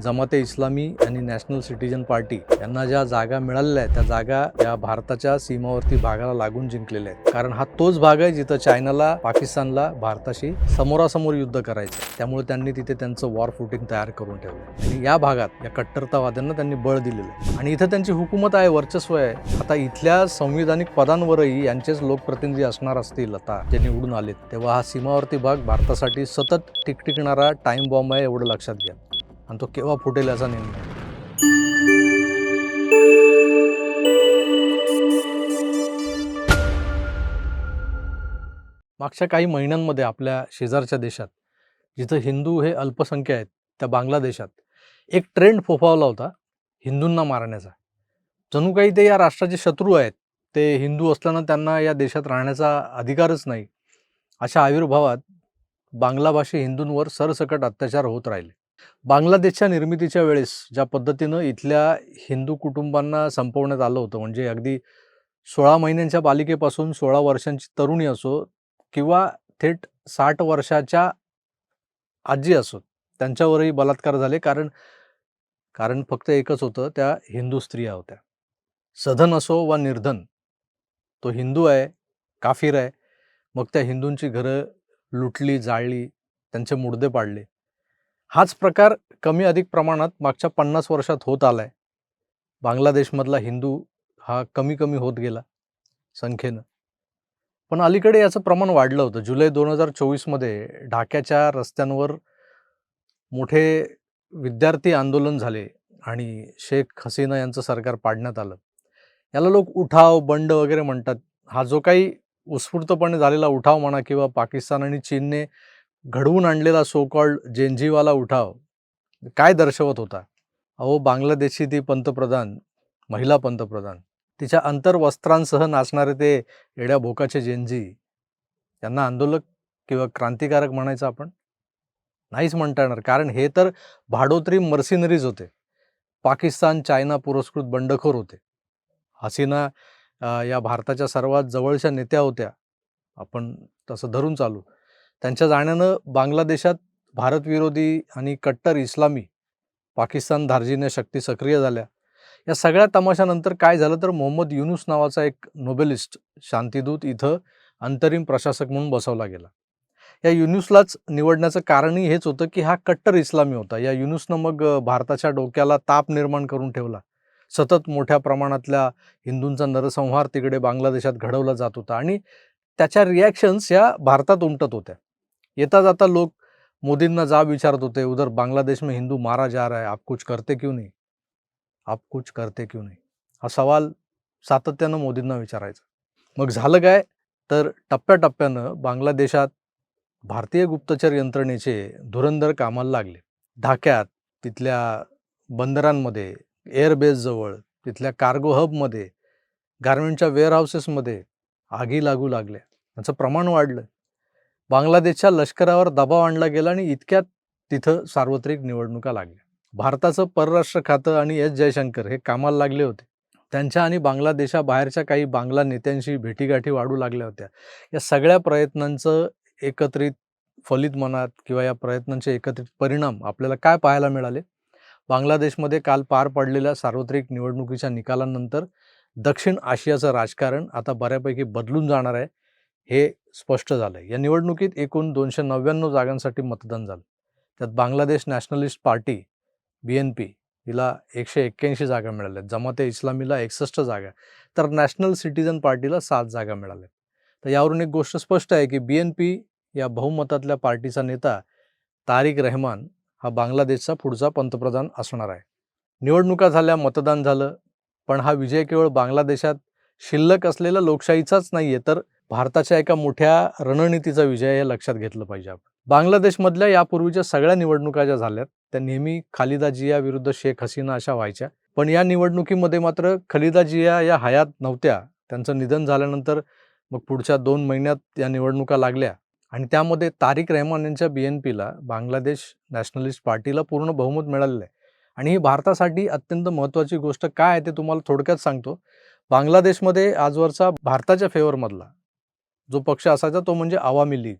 जमाते इस्लामी आणि national citizen party यांना ज्या जागा मिळालेल्या आहेत त्या जागा या भारताच्या सीमावर्ती भागाला लागून जिंकलेल्या आहेत. कारण हा तोच भाग आहे जिथं चायनाला, पाकिस्तानला भारताशी समोरासमोर युद्ध करायचं. त्यामुळे त्यांनी तिथे त्यांचं वॉर फुटिंग तयार करून ठेवलं आणि या भागात या कट्टरतावाद्यांना त्यांनी बळ दिलेलं आहे आणि इथं त्यांची हुकूमत आहे, वर्चस्व आहे. आता इथल्या संविधानिक पदांवरही यांचेच लोकप्रतिनिधी असणार असतील आता जे निवडून आलेत, तेव्हा हा सीमावर्ती भाग भारतासाठी सतत टिकटिकणारा टाइम बॉम्ब आहे, एवढं लक्षात घ्या. आणि तो केव्हा फुटेल याचा नेम नाही. मागच्या काही महिन्यांमध्ये आपल्या शेजारच्या देशात जिथं हिंदू हे अल्पसंख्य आहेत त्या बांगलादेशात एक ट्रेंड फोफावला होता हिंदूंना मारण्याचा. जणू काही ते या राष्ट्राचे शत्रू आहेत, ते हिंदू असल्यानं त्यांना या देशात राहण्याचा अधिकारच नाही, अशा आविर्भावात बांगलाभाषी हिंदूंवर सरसकट अत्याचार होत राहिले. बांगलादेशच्या निर्मितीच्या वेळेस ज्या पद्धतीनं इथल्या हिंदू कुटुंबांना संपवण्यात आलं होतं, म्हणजे अगदी 16 महिन्यांच्या बालिकेपासून 16 वर्षांची तरुणी असो किंवा थेट 60 वर्षाच्या आजी असो, त्यांच्यावरही बलात्कार झाले. कारण फक्त एकच होतं, त्या हिंदू स्त्रिया होत्या. सधन असो वा निर्धन, तो हिंदू आहे, काफिर आहे. मग त्या हिंदूंची घरं लुटली, जाळली, त्यांचे मुडदे पाडले. हाच प्रकार कमी अधिक प्रमाणात मागच्या 50 वर्षात होत आलाय. बांगलादेशमधला हिंदू हा कमी कमी होत गेला संख्येनं. पण अलीकडे याचं प्रमाण वाढलं होतं. जुलै 2024 मध्ये ढाक्याच्या रस्त्यांवर मोठे विद्यार्थी आंदोलन झाले आणि शेख हसीना यांचं सरकार पाडण्यात आलं. याला लोक उठाव, बंड वगैरे म्हणतात. हा जो काही उत्स्फूर्तपणे झालेला उठाव म्हणा किंवा पाकिस्तान आणि चीनने घडवून आणलेला सो कॉल्ड जेनजीवाला उठाव काय दर्शवत होता? अहो, बांगलादेशची ती पंतप्रधान, महिला पंतप्रधान, तिच्या अंतर्वस्त्रांसह नाचणारे ते एड्या भोकाचे जेनजी, त्यांना आंदोलक किंवा क्रांतिकारक म्हणायचं आपण नाहीच म्हणता येणार. कारण हे तर भाडोत्री मर्सिनरीज होते. पाकिस्तान, चायना पुरस्कृत बंडखोर होते. हसीना या भारताच्या सर्वात जवळच्या नेत्या होत्या, आपण तसं धरून चालू. त्यांच्या जाण्यानं बांगलादेशात भारतविरोधी आणि कट्टर इस्लामी पाकिस्तान धार्जिण्य शक्ती सक्रिय झाल्या. या सगळ्या तमाशानंतर काय झालं तर मोहम्मद युनुस नावाचा एक नोबेलिस्ट, शांतीदूत इथं अंतरिम प्रशासक म्हणून बसवला गेला. या युनुसलाच निवडण्याचं कारणही हेच होतं की हा कट्टर इस्लामी होता. या युनुसनं मग भारताच्या डोक्याला ताप निर्माण करून ठेवला. सतत मोठ्या प्रमाणातल्या हिंदूंचा नरसंहार तिकडे बांगलादेशात घडवला जात होता आणि त्याच्या रिॲक्शन्स या भारतात उमटत होत्या. येता जाता लोक मोदींना जाब विचारत होते, उधर बांग्लादेश में हिंदू मारा जा रहा है, आप कुछ करते क्यों नहीं, आप कुछ करते क्यों नहीं, हा सवाल सातत्यानं मोदींना विचारायचा. मग झालं काय तर टप्प्याटप्प्यानं बांगलादेशात भारतीय गुप्तचर यंत्रणेचे धुरंधर कामाला लागले. ढाक्यात, तिथल्या बंदरांमध्ये, एअरबेसजवळ, तिथल्या कार्गो हबमध्ये, गारमेंटच्या वेअरहाऊसेसमध्ये आगी लागू लागल्या. त्याचं प्रमाण वाढलं. बांगलादेशच्या लष्करावर दबाव आणला गेला आणि इतक्यात तिथं सार्वत्रिक निवडणुका लागल्या. भारताचं परराष्ट्र खातं आणि एस जयशंकर हे कामाला लागले होते. त्यांच्या आणि बांगलादेशाबाहेरच्या काही बांगला नेत्यांशी भेटीगाठी वाढू लागल्या होत्या. या सगळ्या प्रयत्नांचं एकत्रित फलित म्हणा किंवा या प्रयत्नांचे एकत्रित परिणाम आपल्याला काय पाहायला मिळाले? बांगलादेशमध्ये काल पार पडलेल्या सार्वत्रिक निवडणुकीच्या निकालानंतर दक्षिण आशियाचं राजकारण आता बऱ्यापैकी बदलून जाणार आहे, हे स्पष्ट झालं आहे. या निवडणुकीत एकूण 299 जागांसाठी मतदान झालं. त्यात बांगलादेश नॅशनलिस्ट पार्टी BNP हिला 181 जागा मिळाल्या, जमाते इस्लामीला 61 जागा, तर नॅशनल सिटीजन पार्टीला 7 जागा मिळाल्या. तर यावरून एक गोष्ट स्पष्ट आहे की BNP या बहुमतातल्या पार्टीचा नेता तारिक रहमान हा बांगलादेशचा पुढचा पंतप्रधान असणार आहे. निवडणुका झाल्या, मतदान झालं, पण हा विजय केवळ बांगलादेशात शिल्लक असलेला लोकशाहीचाच नाही आहे, तर भारताच्या एका मोठ्या रणनीतीचा विजय हे लक्षात घेतलं पाहिजे आपण. बांगलादेशमधल्या यापूर्वीच्या सगळ्या निवडणुका ज्या झाल्यात त्या नेहमी खालिदा जिया विरुद्ध शेख हसीना अशा व्हायच्या. पण या निवडणुकीमध्ये मात्र खालिदा जिया या हयात नव्हत्या. त्यांचं निधन झाल्यानंतर मग पुढच्या 2 महिन्यात या निवडणुका लागल्या आणि त्यामध्ये तारिक रहमान यांच्या BNPला, बांगलादेश नॅशनलिस्ट पार्टीला पूर्ण बहुमत मिळालेलं आहे. आणि ही भारतासाठी अत्यंत महत्त्वाची गोष्ट काय आहे ते तुम्हाला थोडक्यात सांगतो. बांगलादेशमध्ये आजवरचा भारताच्या फेवरमधला जो पक्ष असायचा तो म्हणजे आवामी लीग.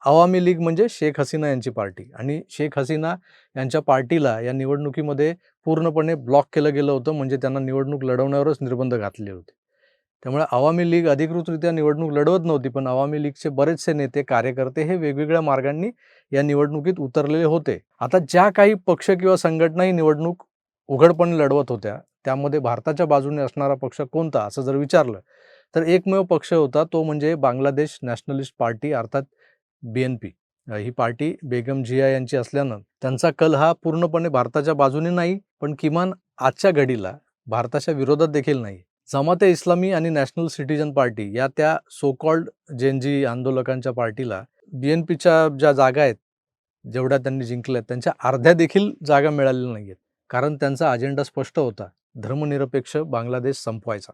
अवामी लीग म्हणजे शेख हसीना यांची पार्टी, आणि शेख हसीना यांच्या पार्टीला या निवडणुकीमध्ये पूर्णपणे ब्लॉक केलं गेलं होतं, म्हणजे त्यांना निवडणूक लढवण्यावरच निर्बंध घातले होते. त्यामुळे अवामी लीग अधिकृतरित्या निवडणूक लढवत नव्हती, पण अवामी लीगचे बरेचसे नेते, कार्यकर्ते हे वेगवेगळ्या मार्गांनी या निवडणुकीत उतरलेले होते. आता ज्या काही पक्ष किंवा संघटना ही निवडणूक उघडपणे लढवत होत्या, त्यामध्ये भारताच्या बाजूने असणारा पक्ष कोणता असं जर विचारलं तर एकमेव पक्ष होता, तो म्हणजे बांगलादेश नॅशनलिस्ट पार्टी अर्थात BNP. ही पार्टी बेगम जिया यांची असल्यानं त्यांचा कल हा पूर्णपणे भारताच्या बाजूने नाही, पण किमान आजच्या घडीला भारताच्या विरोधात देखील नाही. जमाते इस्लामी आणि नॅशनल सिटिझन पार्टी या त्या सो कॉल्ड जेनजी आंदोलकांच्या पार्टीला BNPच्या ज्या जागा आहेत, जेवढ्या त्यांनी जिंकल्या त्यांच्या अर्ध्या देखील जागा मिळालेल्या नाही आहेत. कारण त्यांचा अजेंडा स्पष्ट होता, धर्मनिरपेक्ष बांगलादेश संपवायचा,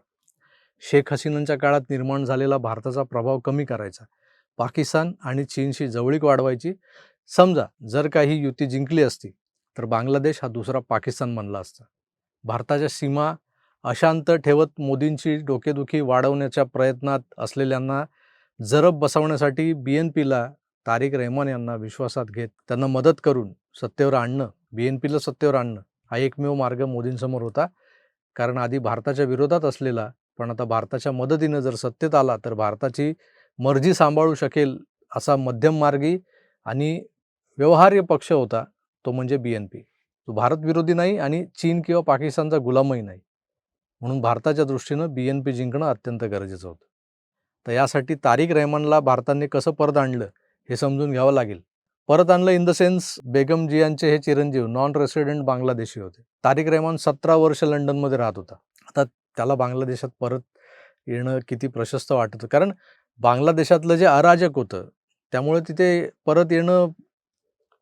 शेख हसीनांच्या काळात निर्माण झालेला भारताचा प्रभाव कमी करायचा, पाकिस्तान आणि चीनशी जवळीक वाढवायची. समजा जर काही युती जिंकली असती तर बांगलादेश हा दुसरा पाकिस्तान बनला असता. भारताच्या सीमा अशांत ठेवत मोदींची डोकेदुखी वाढवण्याच्या प्रयत्नात असलेल्यांना जरब बसवण्यासाठी BNPला तारिक रहमान यांना विश्वासात घेत त्यांना मदत करून सत्तेवर आणणं, BNPला सत्तेवर आणणं हा एकमेव मार्ग मोदींसमोर होता. कारण आधी भारताच्या विरोधात असलेला, पण आता भारताच्या मदतीनं जर सत्तेत आला तर भारताची मर्जी सांभाळू शकेल असा मध्यममार्गी आणि व्यवहार्य पक्ष होता, तो म्हणजे BNP. तो भारत विरोधी नाही आणि चीन किंवा पाकिस्तानचा गुलामही नाही. म्हणून भारताच्या दृष्टीनं BNP जिंकणं अत्यंत गरजेचं होतं. तर यासाठी तारिक रहमानला भारताने कसं परत आणलं हे समजून घ्यावं लागेल. परत आणलं इन द सेन्स, बेगम जियांचे हे चिरंजीव नॉन रेसिडेंट बांगलादेशी होते. तारिक रहमान 17 वर्ष लंडनमध्ये राहत होता. आता त्याला बांगलादेशात परत येणं किती प्रशस्त वाटत होतं, कारण बांगलादेशातलं जे अराजक होतं त्यामुळे तिथे परत येणं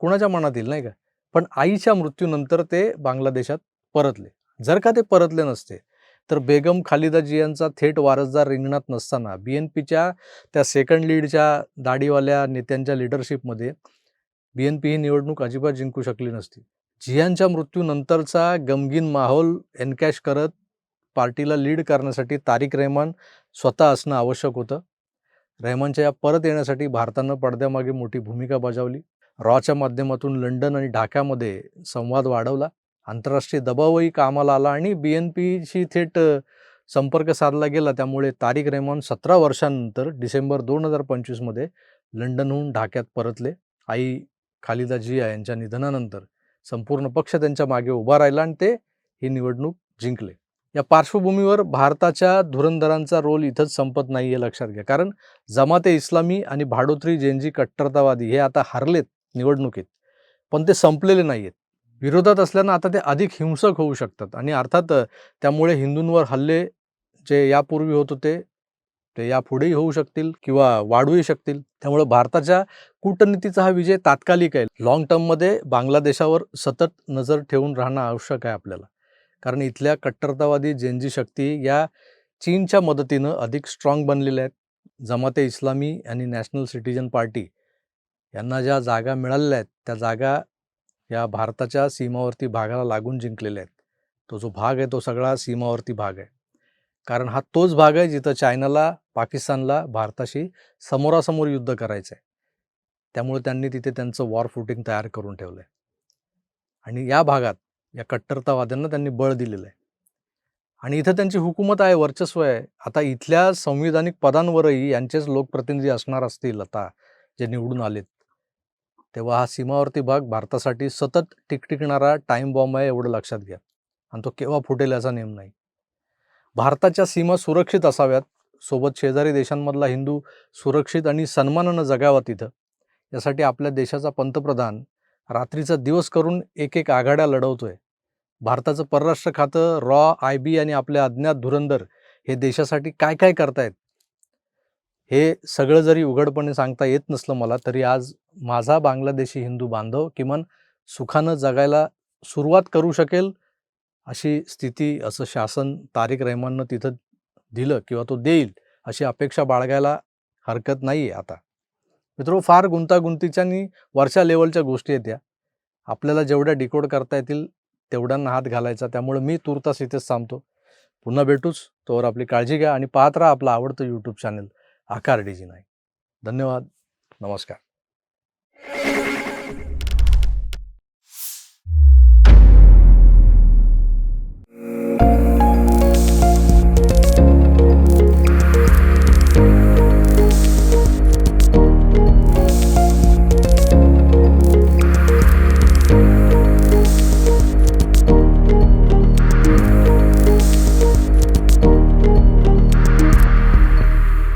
कुणाच्या मनात येईल, नाही का? पण आईच्या मृत्यूनंतर ते बांगलादेशात परतले. जर का ते परतले नसते तर बेगम खालिदा जियांचा थेट वारसदार रिंगणात नसताना BNPच्या त्या सेकंड लीडच्या दाढीवाल्या नेत्यांच्या लिडरशिपमध्ये BNP ही निवडणूक अजिबात जिंकू शकली नसती. जियांच्या मृत्यूनंतरचा गमगीन माहोल एनकॅश करत पार्टीला लीड करण्यासाठी तारिक रहमान स्वतः असणं आवश्यक होतं. रहमानच्या या परत येण्यासाठी भारतानं पडद्यामागे मोठी भूमिका बजावली. रॉच्या माध्यमातून लंडन आणि ढाक्यामध्ये संवाद वाढवला. आंतरराष्ट्रीय दबावही कामाला आला आणि BNPशी थेट संपर्क साधला गेला. त्यामुळे तारिक रहमान 17 वर्षांनंतर डिसेंबर 2025मध्ये लंडनहून ढाक्यात परतले. आई खालिदा जिया यांच्या निधनानंतर संपूर्ण पक्ष त्यांच्या मागे उभा राहिला आणि ते ही निवडणूक जिंकले. या पार्श्वभूमीवर भारताच्या धुरंधरांचा रोल इथंच संपत नाही हे लक्षात घ्या. कारण जमाते इस्लामी आणि भाडोत्री जेनजी कट्टरतावादी हे आता हरलेत निवडणुकीत, पण ते संपलेले नाही आहेत. विरोधात असल्यानं आता ते अधिक हिंसक होऊ शकतात आणि अर्थात त्यामुळे हिंदूंवर हल्ले जे यापूर्वी होत होते ते यापुढेही होऊ शकतील किंवा वाढूही शकतील. त्यामुळे भारताच्या कूटनीतीचा हा विजय तात्कालिक आहे. लाँग टर्ममध्ये बांगलादेशावर सतत नजर ठेवून राहणं आवश्यक आहे आपल्याला. कारण इथल्या कट्टरतावादी जेनजी शक्ती या चीनच्या मदतीनं अधिक स्ट्रॉंग बनलेल्या आहेत. जमाते इस्लामी आणि नॅशनल सिटिझन पार्टी यांना ज्या जागा मिळालेल्या आहेत त्या जागा या भारताच्या सीमावर्ती भागाला लागून जिंकलेल्या आहेत. तो जो भाग आहे तो सगळा सीमावर्ती भाग आहे. कारण हा तोच भाग आहे जिथं चायनाला, पाकिस्तानला भारताशी समोरासमोर युद्ध करायचं आहे. त्यामुळे त्यांनी तिथे त्यांचं वॉर फुटिंग तयार करून ठेवलं आहे आणि या भागात या कट्टरतावाद्यांना त्यांनी बळ दिलेलं आहे आणि इथं त्यांची हुकूमत आहे, वर्चस्व आहे. आता इथल्या संविधानिक पदांवरही यांचेच लोकप्रतिनिधी असणार असतील आता जे निवडून आलेत, तेव्हा हा सीमावर्ती भाग भारतासाठी सतत टिकटिकणारा टाईम बॉम्ब आहे, एवढं लक्षात घ्या. आणि तो केव्हा फुटेल याचा नेम नाही. भारताच्या सीमा सुरक्षित असाव्यात, सोबत शेजारी देशांमधला हिंदू सुरक्षित आणि सन्मानानं जगावा तिथं. यासाठी आपल्या देशाचा पंतप्रधान रात्रीचा दिवस करून एक आघाड्या लढवतोय. भारताचं परराष्ट्र खातं, रॉ, IB आणि आपले अज्ञात धुरंधर हे देशासाठी काय काय करतायत हे सगळं जरी उघडपणे सांगता येत नसलं मला, तरी आज माझा बांगलादेशी हिंदू बांधव किमान सुखानं जगायला सुरुवात करू शकेल अशी स्थिती, असं शासन तारिक रहमाननं तिथं दिलं किंवा तो देईल अशी अपेक्षा बाळगायला हरकत नाही आहे. आता मित्रो, फार गुंतागुंतीच्या आणि वरच्या लेवलच्या गोष्टी आहेत या. आपल्याला जेवढ्या डिकोड करता येतील तेवढ्यांना हात घालायचा. त्यामुळे मी तुर्तास इथेच थांबतो. पुन्हा भेटूच. तोवर आपली काळजी घ्या आणि पाहत राहा आपलं आवडतं YouTube चॅनल आकार DG9. धन्यवाद. नमस्कार.